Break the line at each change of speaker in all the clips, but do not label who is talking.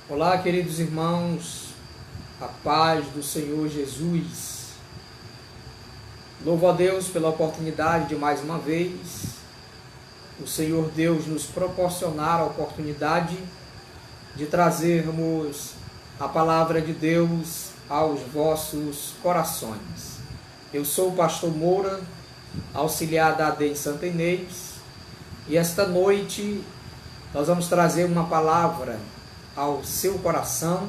Olá, queridos irmãos, a paz do Senhor Jesus. Louvo a Deus pela oportunidade de mais uma vez o Senhor Deus nos proporcionar a oportunidade de trazermos a palavra de Deus aos vossos corações. Eu sou o pastor Moura, auxiliar da AD em Santa Inês, e esta noite nós vamos trazer uma palavra ao seu coração,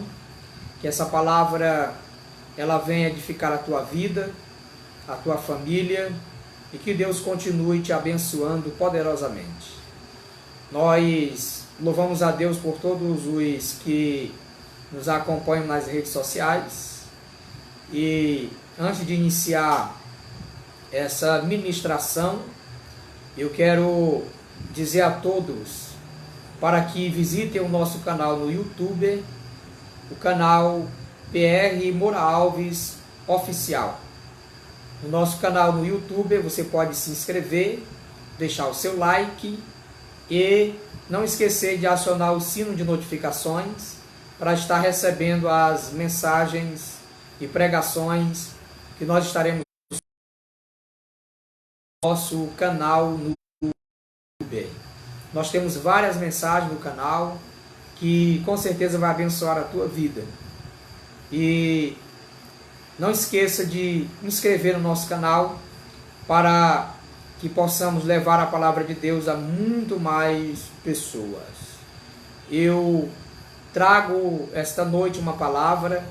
que essa palavra ela venha edificar a tua vida, a tua família, e que Deus continue te abençoando poderosamente. Nós louvamos a Deus por todos os que nos acompanham nas redes sociais, e antes de iniciar essa ministração, eu quero dizer a todos para que visitem o nosso canal no YouTube, o canal PR Moura Alves Oficial. No nosso canal no YouTube você pode se inscrever, deixar o seu like e não esquecer de acionar o sino de notificações para estar recebendo as mensagens e pregações que nós estaremos no nosso canal no YouTube. Nós temos várias mensagens no canal que com certeza vai abençoar a tua vida. E não esqueça de inscrever no nosso canal para que possamos levar a palavra de Deus a muito mais pessoas. Eu trago esta noite uma palavra,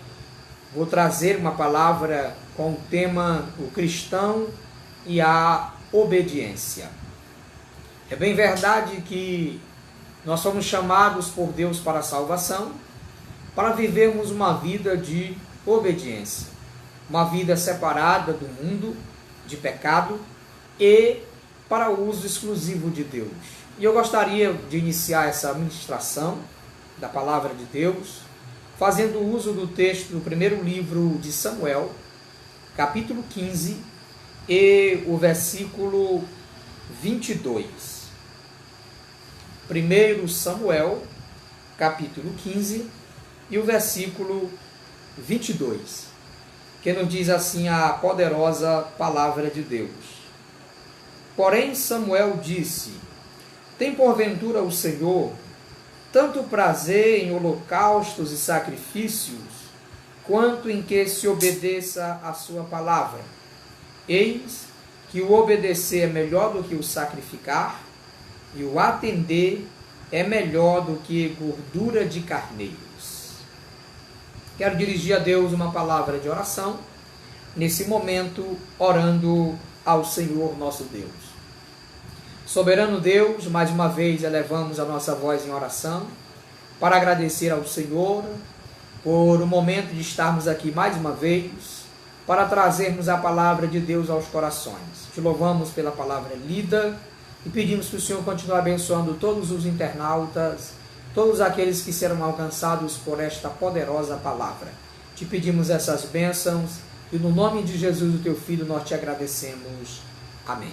vou trazer uma palavra com o tema o cristão e a obediência. É bem verdade que nós somos chamados por Deus para a salvação, para vivermos uma vida de obediência, uma vida separada do mundo, de pecado e para o uso exclusivo de Deus. E eu gostaria de iniciar essa ministração da palavra de Deus, fazendo uso do texto do primeiro livro de Samuel, capítulo 15, e o versículo 22. 1 Samuel, capítulo 15, e o versículo 22, que nos diz assim a poderosa palavra de Deus. Porém Samuel disse: tem porventura o Senhor tanto prazer em holocaustos e sacrifícios, quanto em que se obedeça a sua palavra? Eis que o obedecer é melhor do que o sacrificar, e o atender é melhor do que gordura de carneiros. Quero dirigir a Deus uma palavra de oração, nesse momento, orando ao Senhor nosso Deus. Soberano Deus, mais uma vez elevamos a nossa voz em oração, para agradecer ao Senhor por o momento de estarmos aqui mais uma vez, para trazermos a palavra de Deus aos corações. Te louvamos pela palavra lida, e pedimos que o Senhor continue abençoando todos os internautas, todos aqueles que serão alcançados por esta poderosa palavra. Te pedimos essas bênçãos e no nome de Jesus, o teu Filho, nós te agradecemos. Amém.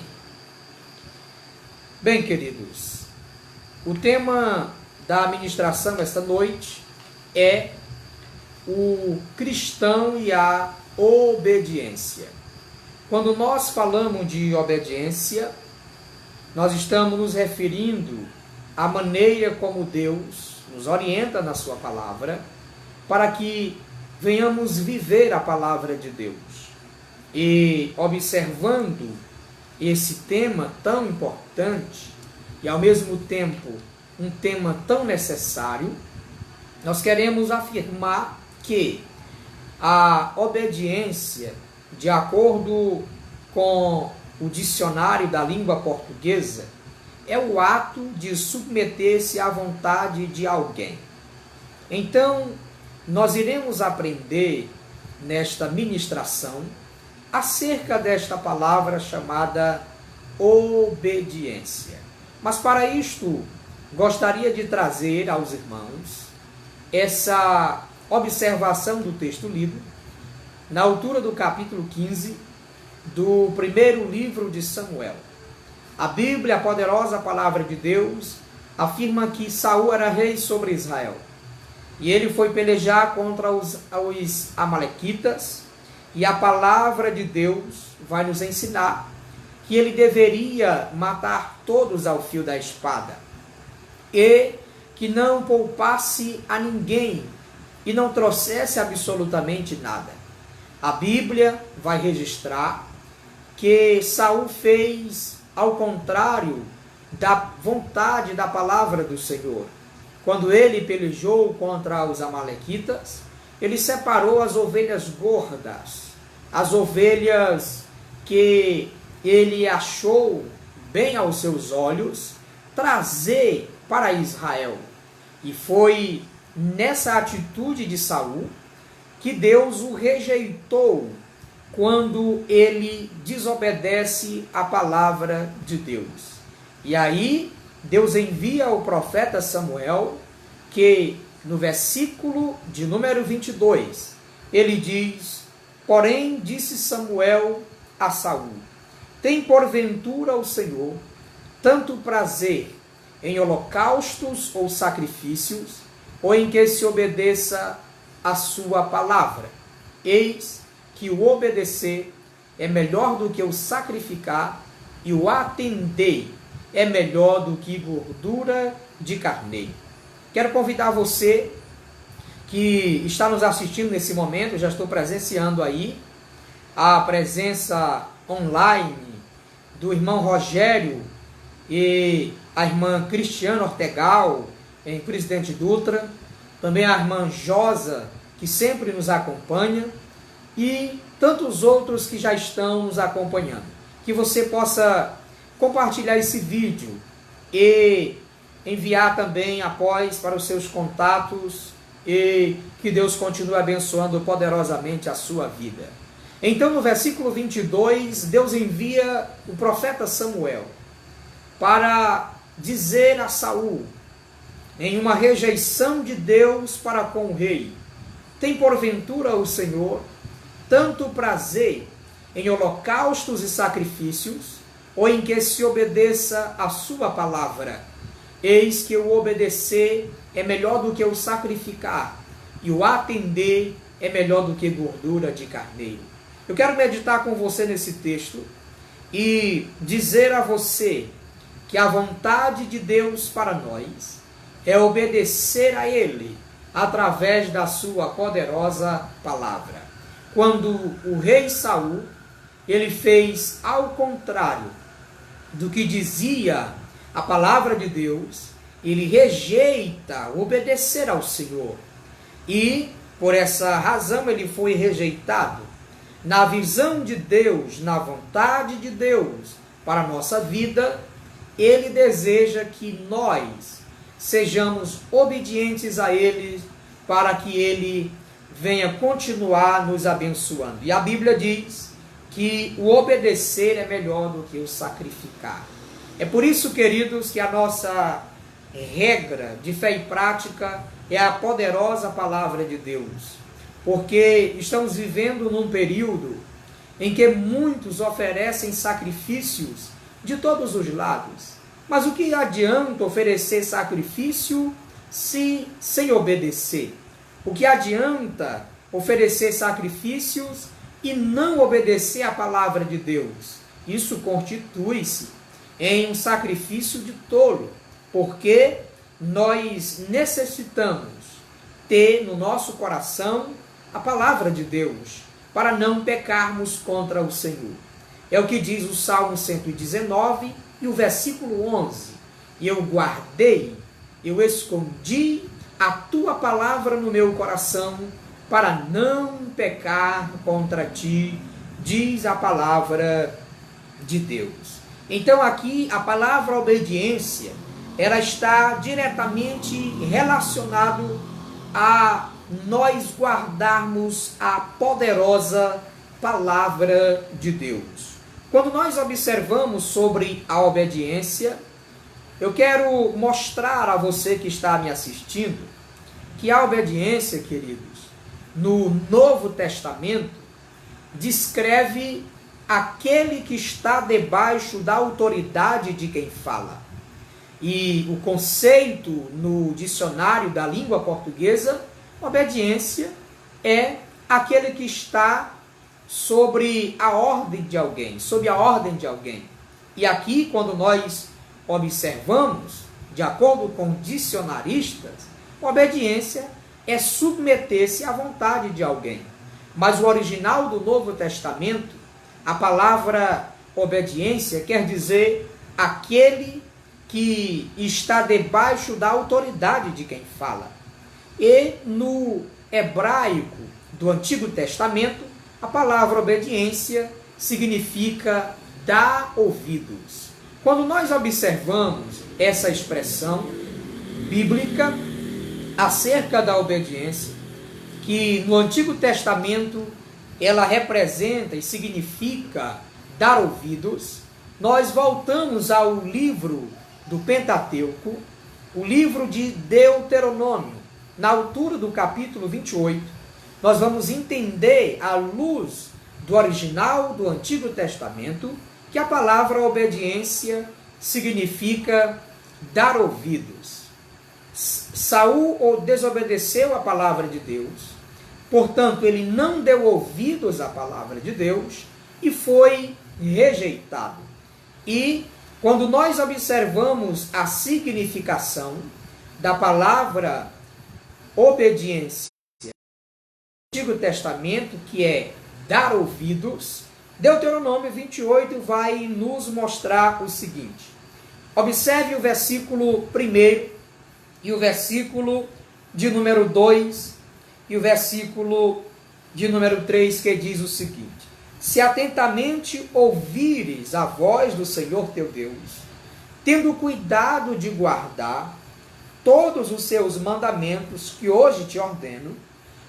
Bem, queridos, o tema da ministração esta noite é o cristão e a obediência. Quando nós falamos de obediência, nós estamos nos referindo à maneira como Deus nos orienta na sua palavra, para que venhamos viver a palavra de Deus. E observando esse tema tão importante, e ao mesmo tempo um tema tão necessário, nós queremos afirmar que a obediência, de acordo com o dicionário da língua portuguesa, é o ato de submeter-se à vontade de alguém. Então, nós iremos aprender nesta ministração acerca desta palavra chamada obediência. Mas para isto, gostaria de trazer aos irmãos essa observação do texto lido, na altura do capítulo 15, do primeiro livro de Samuel. A Bíblia, a poderosa palavra de Deus, afirma que Saul era rei sobre Israel. e ele foi pelejar contra os amalequitas, e a palavra de Deus vai nos ensinar que ele deveria matar todos ao fio da espada, e que não poupasse a ninguém, e não trouxesse absolutamente nada. A Bíblia vai registrar que Saul fez ao contrário da vontade da palavra do Senhor. Quando ele pelejou contra os amalequitas, ele separou as ovelhas gordas, as ovelhas que ele achou bem aos seus olhos, trazer para Israel. E foi nessa atitude de Saul que Deus o rejeitou quando ele desobedece a palavra de Deus. E aí Deus envia o profeta Samuel, que no versículo de número 22, ele diz: porém disse Samuel a Saul: tem porventura o Senhor tanto prazer em holocaustos ou sacrifícios, ou em que se obedeça a sua palavra? Eis que o obedecer é melhor do que o sacrificar, e o atender é melhor do que gordura de carneiro. Quero convidar você que está nos assistindo nesse momento, já estou presenciando aí a presença online do irmão Rogério e a irmã Cristiana Ortegal, em Presidente Dutra, também a irmã Josa, que sempre nos acompanha, e tantos outros que já estão nos acompanhando. Que você possa compartilhar esse vídeo e enviar também após para os seus contatos, e que Deus continue abençoando poderosamente a sua vida. Então, no versículo 22, Deus envia o profeta Samuel para dizer a Saul, em uma rejeição de Deus para com o rei: tem porventura o Senhor tanto prazer em holocaustos e sacrifícios, ou em que se obedeça a sua palavra? Eis que o obedecer é melhor do que o sacrificar, e o atender é melhor do que gordura de carneiro. Eu quero meditar com você nesse texto e dizer a você que a vontade de Deus para nós é obedecer a Ele através da sua poderosa palavra. Quando o rei Saul, ele fez ao contrário do que dizia a palavra de Deus, ele rejeita obedecer ao Senhor. E, por essa razão, ele foi rejeitado. Na visão de Deus, na vontade de Deus para a nossa vida, Ele deseja que nós sejamos obedientes a Ele, para que Ele venha continuar nos abençoando. E a Bíblia diz que o obedecer é melhor do que o sacrificar. É por isso, queridos, que a nossa regra de fé e prática é a poderosa palavra de Deus. Porque estamos vivendo num período em que muitos oferecem sacrifícios de todos os lados. Mas o que adianta oferecer sacrifício sem obedecer? O que adianta oferecer sacrifícios e não obedecer à palavra de Deus? Isso constitui-se em um sacrifício de tolo, porque nós necessitamos ter no nosso coração a palavra de Deus, para não pecarmos contra o Senhor. É o que diz o Salmo 119 e o versículo 11. E eu guardei, eu escondi a tua palavra no meu coração, para não pecar contra ti, diz a palavra de Deus. Então aqui a palavra obediência, ela está diretamente relacionado a nós guardarmos a poderosa palavra de Deus. Quando nós observamos sobre a obediência, eu quero mostrar a você que está me assistindo que a obediência, queridos, no Novo Testamento, descreve aquele que está debaixo da autoridade de quem fala. E o conceito no dicionário da língua portuguesa Obediência é aquele que está sobre a ordem de alguém, sob a ordem de alguém. E aqui, quando nós observamos, de acordo com dicionaristas, obediência é submeter-se à vontade de alguém. Mas o original do Novo Testamento, a palavra obediência quer dizer aquele que está debaixo da autoridade de quem fala. E no hebraico do Antigo Testamento, a palavra obediência significa dar ouvidos. Quando nós observamos essa expressão bíblica acerca da obediência, que no Antigo Testamento ela representa e significa dar ouvidos, nós voltamos ao livro do Pentateuco, o livro de Deuteronômio, na altura do capítulo 28, nós vamos entender, à luz do original do Antigo Testamento, que a palavra obediência significa dar ouvidos. Saul desobedeceu a palavra de Deus, portanto, ele não deu ouvidos à palavra de Deus e foi rejeitado. E quando nós observamos a significação da palavra obediência no Antigo Testamento, que é dar ouvidos, Deuteronômio 28 vai nos mostrar o seguinte. Observe o versículo 1 e o versículo de número 2 e o versículo de número 3, que diz o seguinte: se atentamente ouvires a voz do Senhor teu Deus, tendo cuidado de guardar todos os seus mandamentos que hoje te ordeno,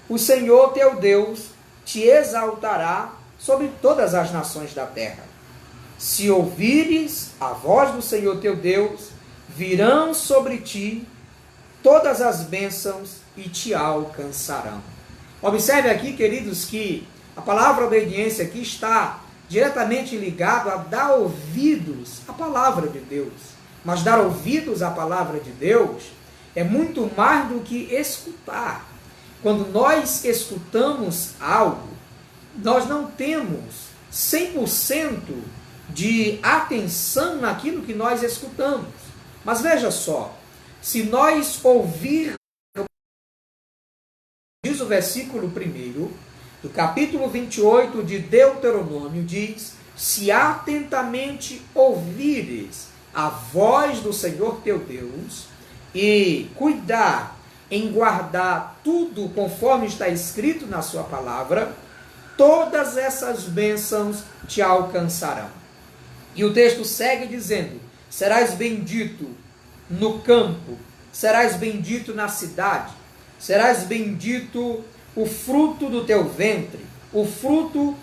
o Senhor teu Deus te exaltará sobre todas as nações da terra. Se ouvires a voz do Senhor teu Deus, virão sobre ti todas as bênçãos e te alcançarão. Observe aqui, queridos, que a palavra obediência aqui está diretamente ligado a dar ouvidos à palavra de Deus. Mas dar ouvidos à palavra de Deus é muito mais do que escutar. Quando nós escutamos algo, nós não temos 100% de atenção naquilo que nós escutamos. Mas veja só, se nós ouvirmos, diz o versículo 1 do capítulo 28 de Deuteronômio, diz: se atentamente ouvires a voz do Senhor teu Deus e cuidar em guardar tudo conforme está escrito na sua palavra, todas essas bênçãos te alcançarão. E o texto segue dizendo: serás bendito no campo, serás bendito na cidade, serás bendito o fruto do teu ventre, o fruto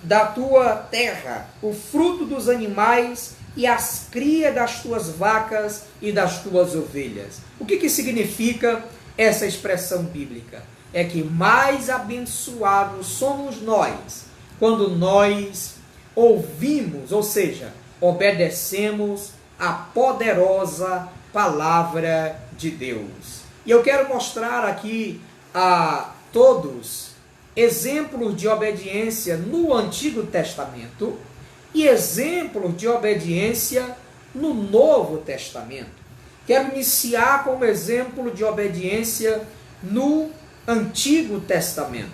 da tua terra, o fruto dos animais e as crias das tuas vacas e das tuas ovelhas. O que significa essa expressão bíblica? É que mais abençoados somos nós quando nós ouvimos, ou seja, obedecemos a poderosa palavra de Deus. E eu quero mostrar aqui a todos exemplos de obediência no Antigo Testamento e exemplos de obediência no Novo Testamento. Quero iniciar com o exemplo de obediência no Antigo Testamento,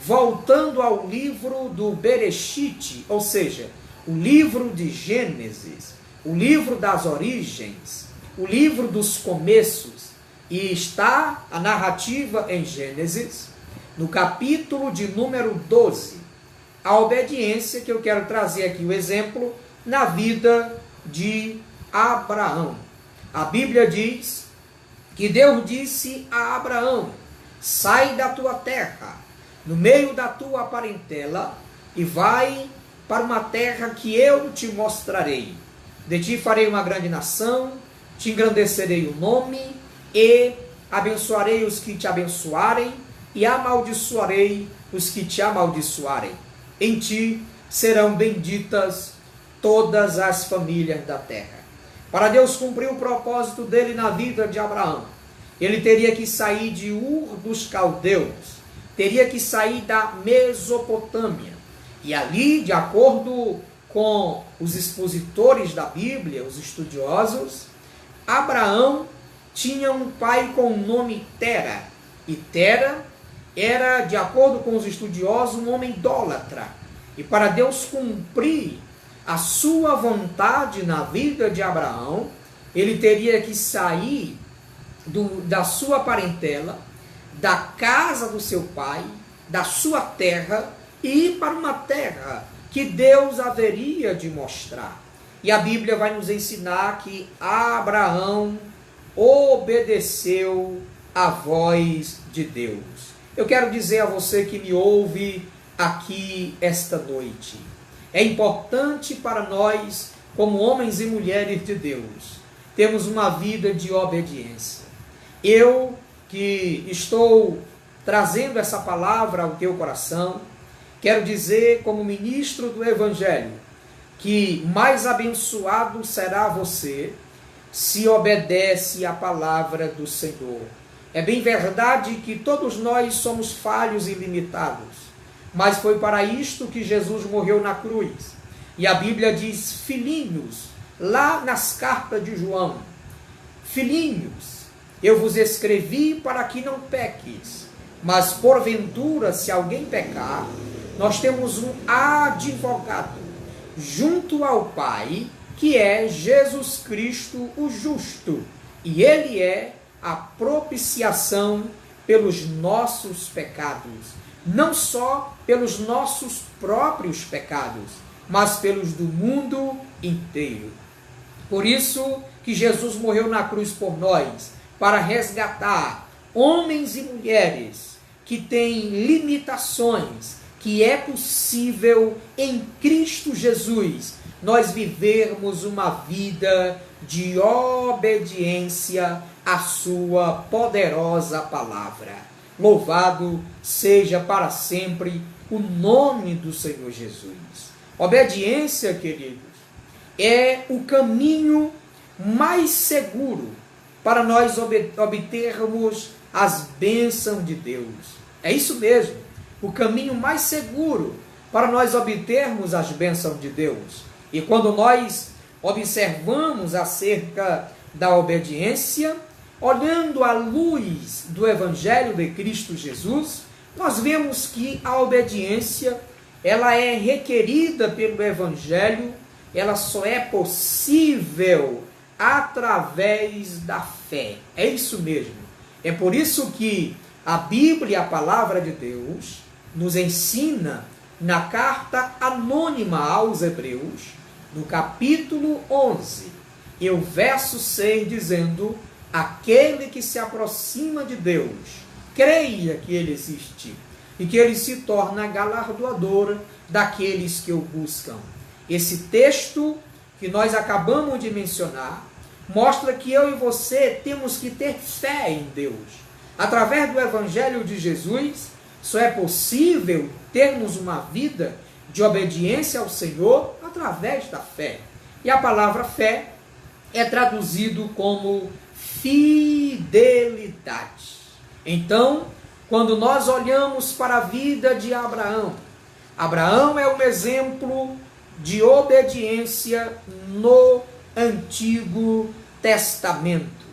voltando ao livro do Bereshit, ou seja, o livro de Gênesis, o livro das origens, o livro dos começos, e está a narrativa em Gênesis, no capítulo de número 12, a obediência que eu quero trazer aqui, o exemplo, na vida de Abraão. A Bíblia diz que Deus disse a Abraão: sai da tua terra, no meio da tua parentela, e vai para uma terra que eu te mostrarei. De ti farei uma grande nação, te engrandecerei o nome, e abençoarei os que te abençoarem, e amaldiçoarei os que te amaldiçoarem. Em ti serão benditas todas as famílias da terra. Para Deus cumprir o propósito dele na vida de Abraão, ele teria que sair de Ur dos Caldeus, teria que sair da Mesopotâmia. E ali, de acordo com os expositores da Bíblia, os estudiosos, Abraão tinha um pai com o nome Tera. E Tera era, de acordo com os estudiosos, um homem idólatra. E para Deus cumprir a sua vontade na vida de Abraão, ele teria que sair da sua parentela, da casa do seu pai, da sua terra, e ir para uma terra que Deus haveria de mostrar. E a Bíblia vai nos ensinar que Abraão obedeceu à voz de Deus. Eu quero dizer a você que me ouve aqui esta noite, é importante para nós, como homens e mulheres de Deus, termos uma vida de obediência. Eu que estou trazendo essa palavra ao teu coração, quero dizer, como ministro do Evangelho, que mais abençoado será você se obedece à palavra do Senhor. É bem verdade que todos nós somos falhos e limitados, mas foi para isto que Jesus morreu na cruz. E a Bíblia diz, filhinhos, lá nas cartas de João, filhinhos, eu vos escrevi para que não peques, mas porventura, se alguém pecar, nós temos um advogado junto ao Pai, que é Jesus Cristo o justo, e ele é a propiciação pelos nossos pecados, não só pelos nossos próprios pecados, mas pelos do mundo inteiro. Por isso que Jesus morreu na cruz por nós, para resgatar homens e mulheres que têm limitações, que é possível em Cristo Jesus nós vivermos uma vida de obediência à sua poderosa palavra. Louvado seja para sempre o nome do Senhor Jesus. Obediência, queridos, é o caminho mais seguro para nós obtermos as bênçãos de Deus. É isso mesmo, o caminho mais seguro para nós obtermos as bênçãos de Deus. E quando nós observamos acerca da obediência, olhando à luz do Evangelho de Cristo Jesus, nós vemos que a obediência, ela é requerida pelo Evangelho, ela só é possível através da fé. É isso mesmo. É por isso que a Bíblia, a palavra de Deus, nos ensina na carta anônima aos Hebreus, no capítulo 11, e o verso 6, dizendo: aquele que se aproxima de Deus, creia que ele existe e que ele se torna galardoador daqueles que o buscam. Esse texto que nós acabamos de mencionar mostra que eu e você temos que ter fé em Deus. Através do Evangelho de Jesus, só é possível termos uma vida de obediência ao Senhor através da fé. E a palavra fé é traduzido como fidelidade. Então, quando nós olhamos para a vida de Abraão, Abraão é um exemplo de obediência no Antigo Testamento.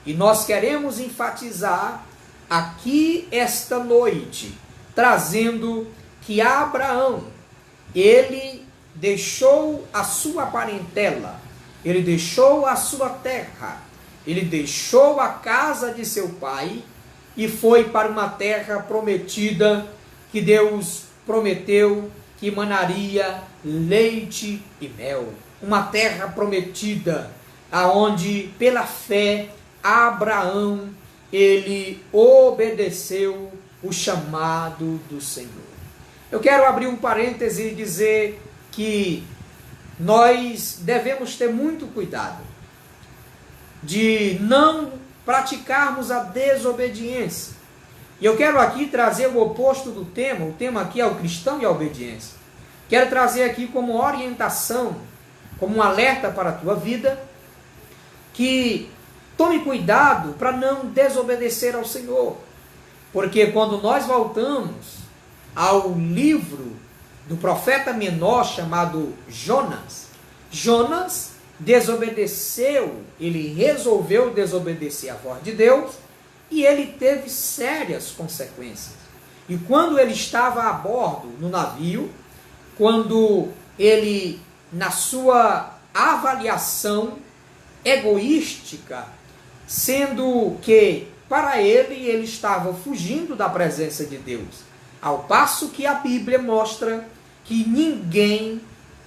E nós queremos enfatizar aqui esta noite, trazendo que Abraão, ele deixou a sua parentela, ele deixou a sua terra, ele deixou a casa de seu pai e foi para uma terra prometida que Deus prometeu que emanaria leite e mel. Uma terra prometida, aonde pela fé Abraão, ele obedeceu o chamado do Senhor. Eu quero abrir um parêntese e dizer que nós devemos ter muito cuidado de não praticarmos a desobediência. E eu quero aqui trazer o oposto do tema. O tema aqui é o cristão e a obediência. Quero trazer aqui como orientação, como um alerta para a tua vida, que Tome cuidado para não desobedecer ao Senhor, porque quando nós voltamos ao livro do profeta menor chamado Jonas, Jonas desobedeceu, ele resolveu desobedecer à voz de Deus e ele teve sérias consequências. E quando ele estava a bordo no navio, quando ele, na sua avaliação egoística, sendo que para ele estava fugindo da presença de Deus, ao passo que a Bíblia mostra que ninguém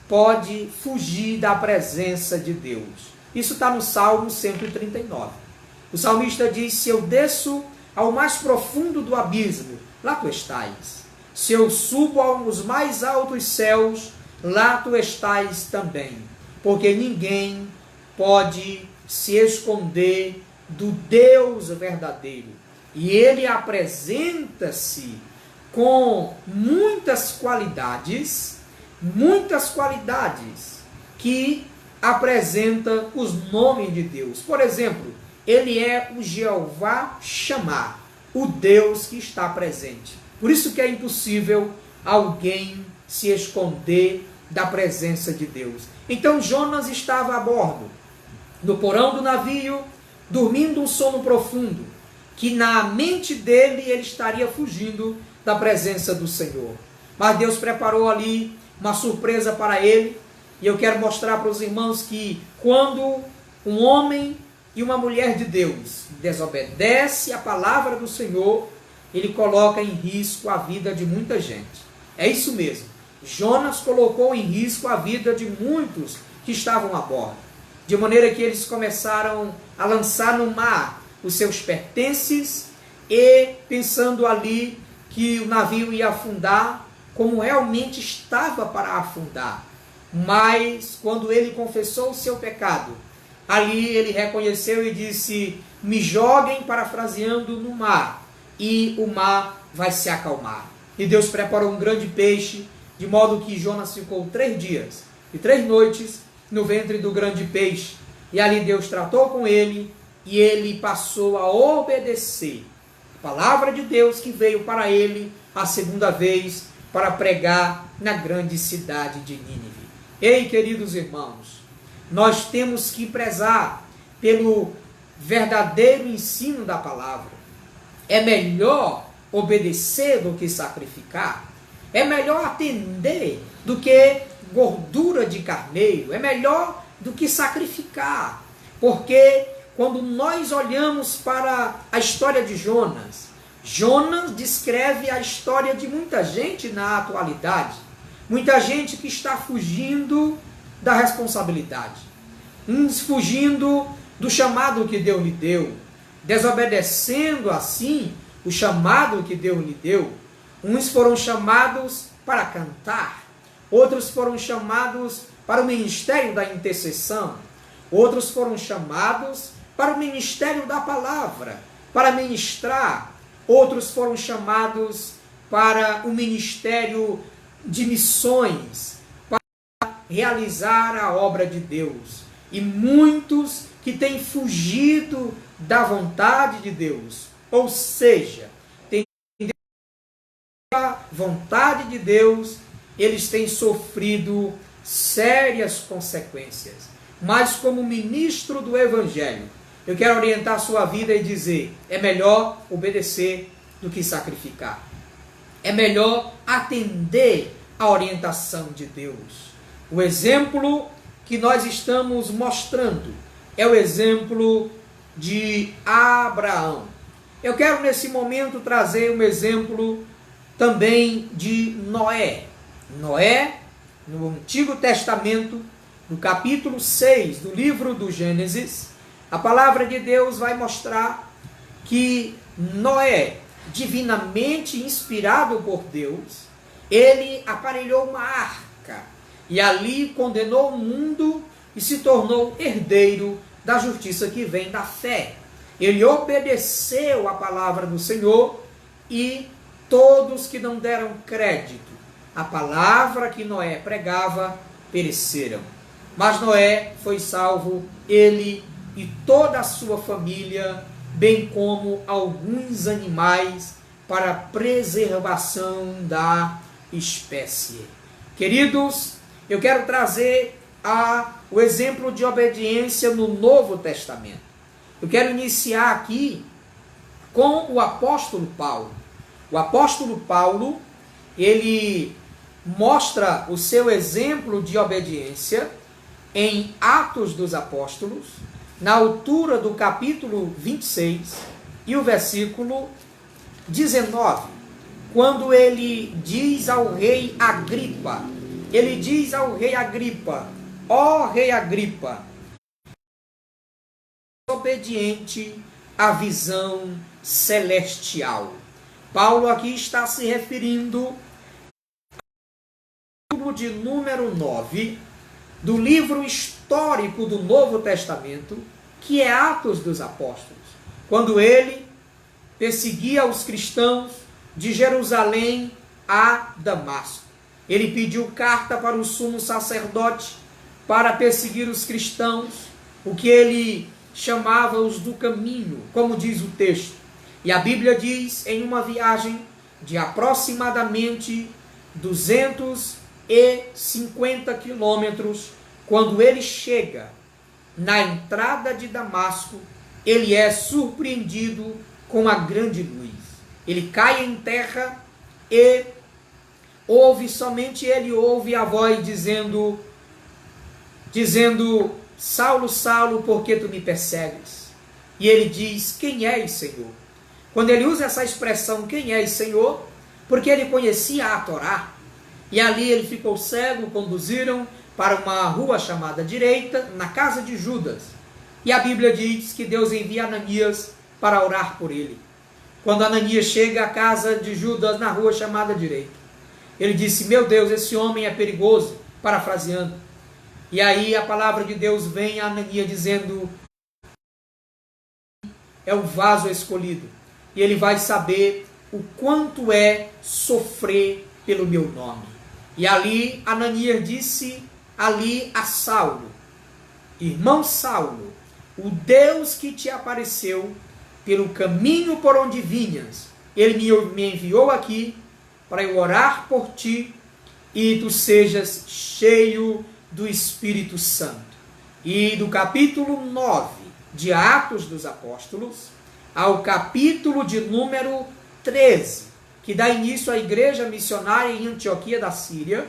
pode fugir da presença de Deus. Isso está no Salmo 139. O salmista diz: se eu desço ao mais profundo do abismo, lá tu estás. Se eu subo aos mais altos céus, lá tu estás também. Porque ninguém pode se esconder do Deus verdadeiro. E ele apresenta-se com muitas qualidades que apresentam os nomes de Deus. Por exemplo, ele é o Jeová Chamar, o Deus que está presente. Por isso que é impossível alguém se esconder da presença de Deus. Então Jonas estava a bordo, no porão do navio, dormindo um sono profundo, que na mente dele ele estaria fugindo da presença do Senhor. Mas Deus preparou ali uma surpresa para ele, e eu quero mostrar para os irmãos que quando um homem e uma mulher de Deus desobedece a palavra do Senhor, ele coloca em risco a vida de muita gente. É isso mesmo. Jonas colocou em risco a vida de muitos que estavam a bordo, de maneira que eles começaram a lançar no mar os seus pertences e pensando ali que o navio ia afundar, como realmente estava para afundar. Mas quando ele confessou o seu pecado, ali ele reconheceu e disse: me joguem, parafraseando, no mar, e o mar vai se acalmar. E Deus preparou um grande peixe, de modo que Jonas ficou 3 dias e 3 noites no ventre do grande peixe. E ali Deus tratou com ele, e ele passou a obedecer a palavra de Deus que veio para ele a segunda vez para pregar na grande cidade de Nínive. Ei, queridos irmãos, nós temos que prezar pelo verdadeiro ensino da palavra. É melhor obedecer do que sacrificar. É melhor atender do que gordura de carneiro. É melhor do que sacrificar. Porque quando nós olhamos para a história de Jonas, Jonas descreve a história de muita gente na atualidade. Muita gente que está fugindo da responsabilidade. Uns fugindo do chamado que Deus lhe deu, desobedecendo assim o chamado que Deus lhe deu. Uns foram chamados para cantar, outros foram chamados para o ministério da intercessão, outros foram chamados para o ministério da palavra, para ministrar, outros foram chamados para o ministério de missões, para realizar a obra de Deus. E muitos que têm fugido da vontade de Deus, ou seja, têm a vontade de Deus, eles têm sofrido sérias consequências. Mas como ministro do Evangelho, eu quero orientar a sua vida e dizer: é melhor obedecer do que sacrificar. É melhor atender à orientação de Deus. O exemplo que nós estamos mostrando é o exemplo de Abraão. Eu quero nesse momento trazer um exemplo também de Noé. Noé, no Antigo Testamento, no capítulo 6 do livro do Gênesis, a palavra de Deus vai mostrar que Noé, divinamente inspirado por Deus, ele aparelhou uma arca e ali condenou o mundo e se tornou herdeiro da justiça que vem da fé. Ele obedeceu a palavra do Senhor e todos que não deram crédito à palavra que Noé pregava pereceram. Mas Noé foi salvo, ele e toda a sua família, bem como alguns animais, para a preservação da espécie. Queridos, eu quero trazer o exemplo de obediência no Novo Testamento. Eu quero iniciar aqui com o apóstolo Paulo. O apóstolo Paulo, ele mostra o seu exemplo de obediência em Atos dos Apóstolos, na altura do capítulo 26 e o versículo 19, quando ele diz ao rei Agripa, ó rei Agripa, obediente à visão celestial. Paulo aqui está se referindo ao capítulo de número 9 do livro histórico do Novo Testamento, que é Atos dos Apóstolos, quando ele perseguia os cristãos de Jerusalém a Damasco. Ele pediu carta para o sumo sacerdote para perseguir os cristãos, o que ele chamava os do caminho, como diz o texto. E a Bíblia diz, em uma viagem de aproximadamente 250 quilômetros, quando ele chega na entrada de Damasco, ele é surpreendido com a grande luz. Ele cai em terra e somente ele ouve a voz dizendo: Saulo, Saulo, por que tu me persegues? E ele diz: quem és, Senhor? Quando ele usa essa expressão, quem és, Senhor? Porque ele conhecia a Torá. E ali ele ficou cego, conduziram para uma rua chamada Direita, na casa de Judas. E a Bíblia diz que Deus envia Ananias para orar por ele. Quando Ananias chega à casa de Judas, na rua chamada Direita, ele disse: meu Deus, esse homem é perigoso, parafraseando. E aí a palavra de Deus vem a Ananias dizendo: é o vaso escolhido, e ele vai saber o quanto é sofrer pelo meu nome. E ali Ananias disse ali a Saulo: irmão Saulo, o Deus que te apareceu pelo caminho por onde vinhas, ele me enviou aqui para eu orar por ti e tu sejas cheio do Espírito Santo. E do capítulo 9 de Atos dos Apóstolos ao capítulo de número 13, que dá início à igreja missionária em Antioquia da Síria,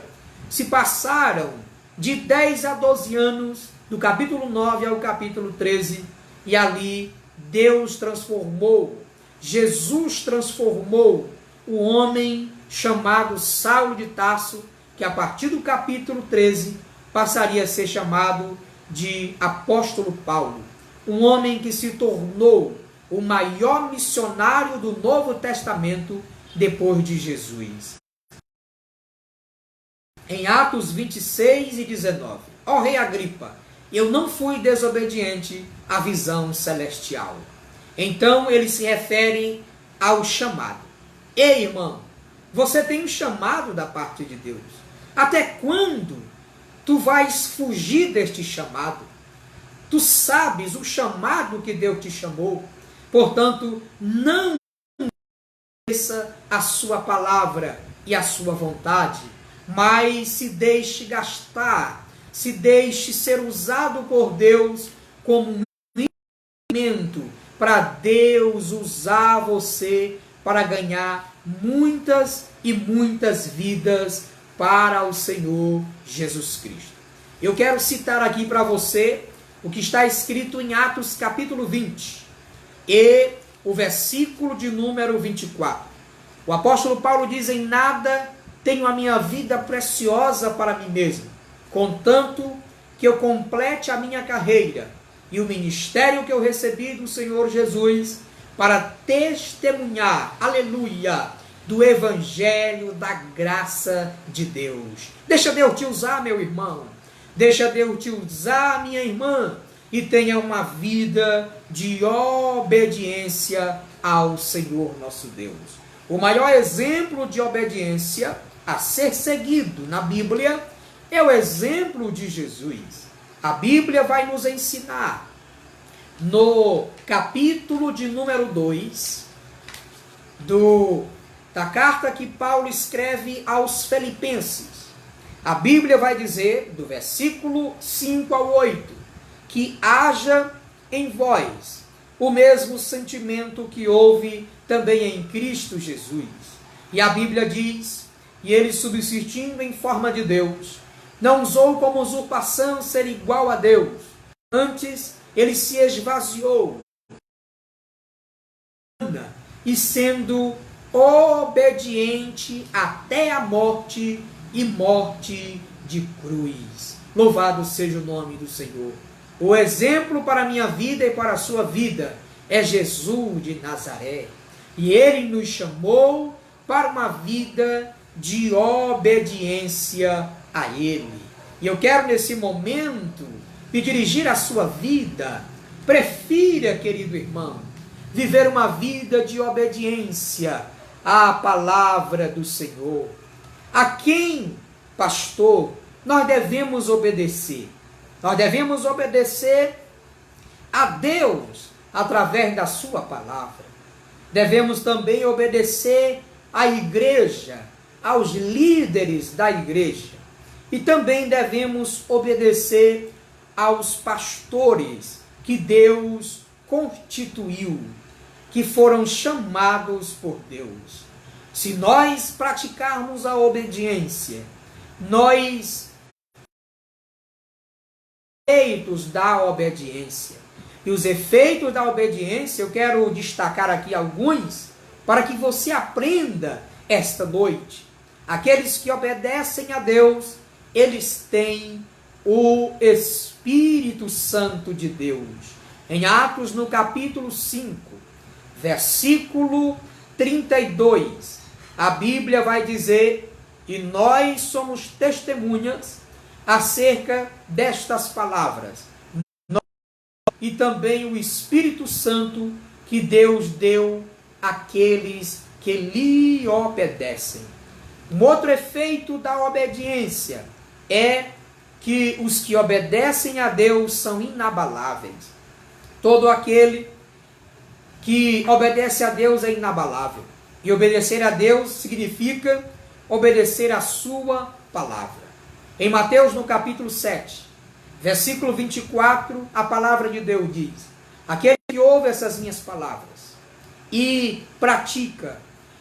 se passaram de 10 a 12 anos, do capítulo 9 ao capítulo 13, e ali Deus transformou, Jesus transformou o homem chamado Saulo de Tarso, que a partir do capítulo 13 passaria a ser chamado de apóstolo Paulo, um homem que se tornou o maior missionário do Novo Testamento depois de Jesus. Em Atos 26 e 19, ó rei Agripa, eu não fui desobediente à visão celestial. Então ele se refere ao chamado. Ei, irmão, você tem um chamado da parte de Deus. Até quando tu vais fugir deste chamado? Tu sabes o chamado que Deus te chamou. Portanto, não esqueça a sua palavra e a sua vontade, mas se deixe gastar, se deixe ser usado por Deus como um instrumento para Deus usar você para ganhar muitas e muitas vidas para o Senhor Jesus Cristo. Eu quero citar aqui para você o que está escrito em Atos capítulo 20 e o versículo de número 24. O apóstolo Paulo diz: em nada tenho a minha vida preciosa para mim mesmo, contanto que eu complete a minha carreira e o ministério que eu recebi do Senhor Jesus para testemunhar, aleluia, do evangelho da graça de Deus. Deixa Deus te usar, meu irmão. Deixa Deus te usar, minha irmã, e tenha uma vida de obediência ao Senhor nosso Deus. O maior exemplo de obediência a ser seguido na Bíblia é o exemplo de Jesus. A Bíblia vai nos ensinar no capítulo de número 2 da carta que Paulo escreve aos Filipenses. A Bíblia vai dizer, do versículo 5 ao 8, que haja em vós o mesmo sentimento que houve também em Cristo Jesus. E a Bíblia diz, e ele, subsistindo em forma de Deus, não usou como usurpação ser igual a Deus. Antes, ele se esvaziou, e sendo obediente até a morte, e morte de cruz. Louvado seja o nome do Senhor. O exemplo para a minha vida e para a sua vida é Jesus de Nazaré. E ele nos chamou para uma vida de obediência a ele. E eu quero nesse momento me dirigir à sua vida. Prefira, querido irmão, viver uma vida de obediência à palavra do Senhor. A quem, pastor, nós devemos obedecer? Nós devemos obedecer a Deus através da sua palavra. Devemos também obedecer à igreja, aos líderes da igreja. E também devemos obedecer aos pastores que Deus constituiu, que foram chamados por Deus. Se nós praticarmos a obediência, nós efeitos da obediência. E os efeitos da obediência, eu quero destacar aqui alguns, para que você aprenda esta noite. Aqueles que obedecem a Deus, eles têm o Espírito Santo de Deus. Em Atos, no capítulo 5, versículo 32, a Bíblia vai dizer, e nós somos testemunhas acerca destas palavras, e também o Espírito Santo que Deus deu àqueles que lhe obedecem. Um outro efeito da obediência é que os que obedecem a Deus são inabaláveis. Todo aquele que obedece a Deus é inabalável. E obedecer a Deus significa obedecer a sua palavra. Em Mateus, no capítulo 7, versículo 24, a palavra de Deus diz: aquele que ouve essas minhas palavras e pratica,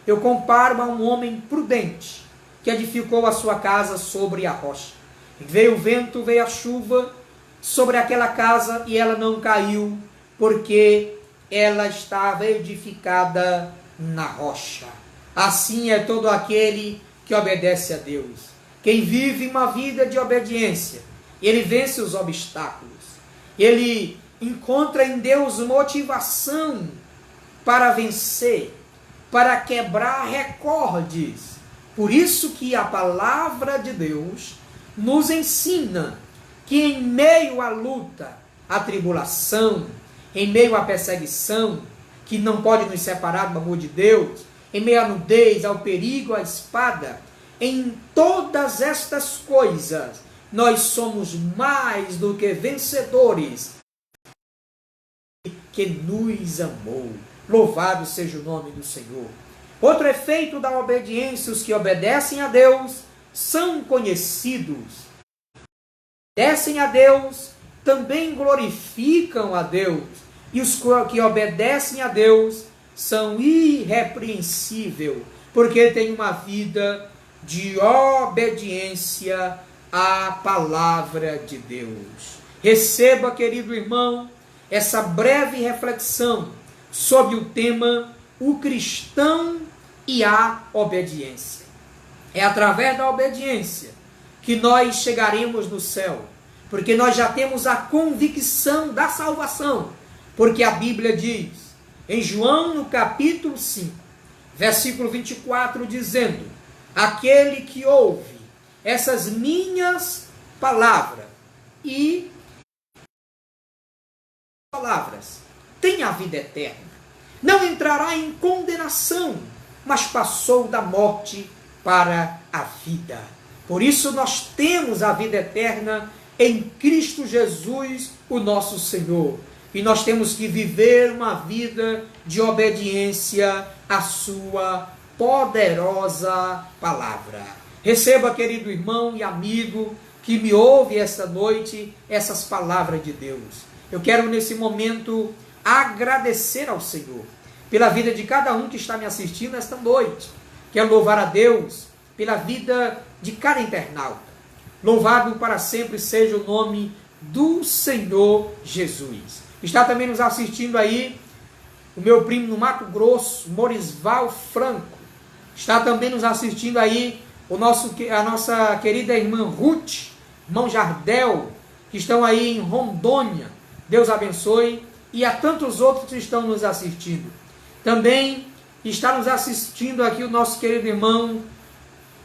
eu comparo a um homem prudente que edificou a sua casa sobre a rocha. Veio o vento, veio a chuva sobre aquela casa e ela não caiu, porque ela estava edificada na rocha. Assim é todo aquele que obedece a Deus. Quem vive uma vida de obediência, ele vence os obstáculos. Ele encontra em Deus motivação para vencer, para quebrar recordes. Por isso que a palavra de Deus nos ensina que em meio à luta, à tribulação, em meio à perseguição, que não pode nos separar do amor de Deus, em meio à nudez, ao perigo, à espada, em todas estas coisas, nós somos mais do que vencedores, que nos amou. Louvado seja o nome do Senhor. Outro efeito da obediência: os que obedecem a Deus são conhecidos. Obedecem a Deus, também glorificam a Deus. E os que obedecem a Deus são irrepreensíveis, porque têm uma vida de obediência à palavra de Deus. Receba, querido irmão, essa breve reflexão sobre o tema o cristão e a obediência. É através da obediência que nós chegaremos no céu, porque nós já temos a convicção da salvação, porque a Bíblia diz, em João, no capítulo 5, versículo 24, dizendo: aquele que ouve essas minhas palavras e tem a vida eterna, não entrará em condenação, mas passou da morte para a vida. Por isso nós temos a vida eterna em Cristo Jesus, o nosso Senhor. e nós temos que viver uma vida de obediência à sua poderosa palavra. Receba, querido irmão e amigo que me ouve esta noite, essas palavras de Deus. Eu quero nesse momento agradecer ao Senhor pela vida de cada um que está me assistindo esta noite. Quero louvar a Deus pela vida de cada internauta. Louvado para sempre seja o nome do Senhor Jesus. Está também nos assistindo aí o meu primo no Mato Grosso, Morisval Franco. Está também nos assistindo aí a nossa querida irmã Ruth, irmão Jardel, que estão aí em Rondônia. Deus abençoe. E a tantos outros que estão nos assistindo. Também está nos assistindo aqui o nosso querido irmão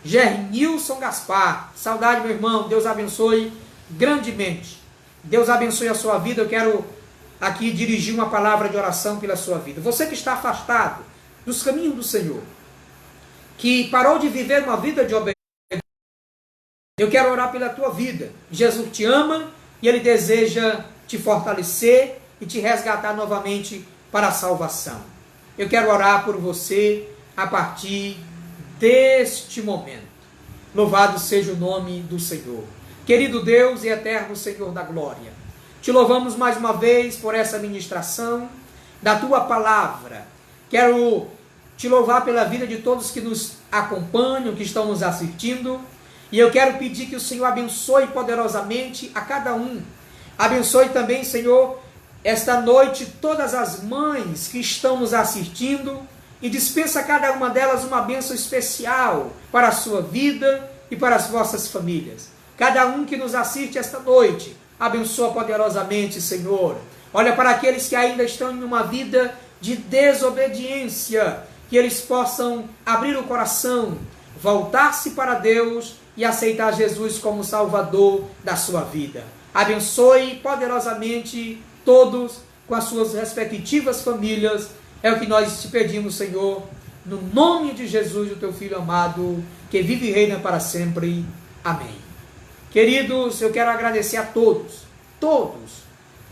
Gernilson Gaspar. Saudade, meu irmão. Deus abençoe grandemente. Deus abençoe a sua vida. Eu quero aqui dirigir uma palavra de oração pela sua vida. Você que está afastado dos caminhos do Senhor, que parou de viver uma vida de obediência, eu quero orar pela tua vida. Jesus te ama e Ele deseja te fortalecer e te resgatar novamente para a salvação. Eu quero orar por você a partir deste momento. Louvado seja o nome do Senhor. Querido Deus e eterno Senhor da glória, te louvamos mais uma vez por essa ministração da tua palavra. Quero te louvar pela vida de todos que nos acompanham, que estão nos assistindo, e eu quero pedir que o Senhor abençoe poderosamente a cada um. Abençoe também, Senhor, esta noite todas as mães que estão nos assistindo e dispensa a cada uma delas uma bênção especial para a sua vida e para as vossas famílias. Cada um que nos assiste esta noite, abençoa poderosamente, Senhor. Olha para aqueles que ainda estão em uma vida de desobediência, que eles possam abrir o coração, voltar-se para Deus e aceitar Jesus como Salvador da sua vida. Abençoe poderosamente todos com as suas respectivas famílias. É o que nós te pedimos, Senhor, no nome de Jesus, o teu Filho amado, que vive e reina para sempre. Amém. Queridos, eu quero agradecer a todos,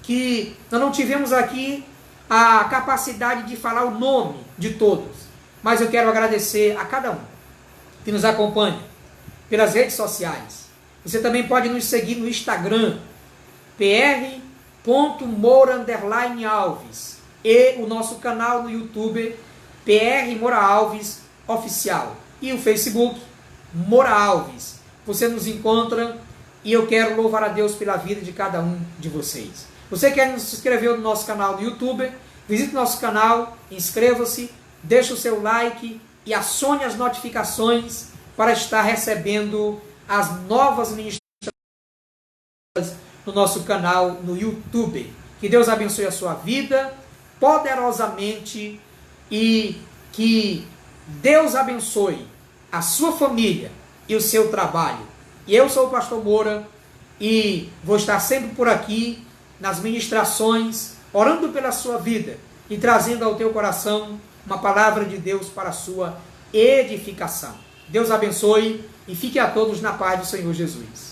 que nós não tivemos aqui a capacidade de falar o nome de todos, mas eu quero agradecer a cada um que nos acompanha pelas redes sociais. Você também pode nos seguir no Instagram, pr.moura_alves, e o nosso canal no YouTube, PR Moura Alves Oficial, e o Facebook, Moura Alves. Você nos encontra e eu quero louvar a Deus pela vida de cada um de vocês. Você quer se inscrever no nosso canal no YouTube? Visite o nosso canal, inscreva-se, deixe o seu like e acione as notificações para estar recebendo as novas ministrações no nosso canal no YouTube. Que Deus abençoe a sua vida poderosamente e que Deus abençoe a sua família e o seu trabalho. E eu sou o pastor Moura e vou estar sempre por aqui nas ministrações, orando pela sua vida e trazendo ao teu coração uma palavra de Deus para a sua edificação. Deus abençoe e fique a todos na paz do Senhor Jesus.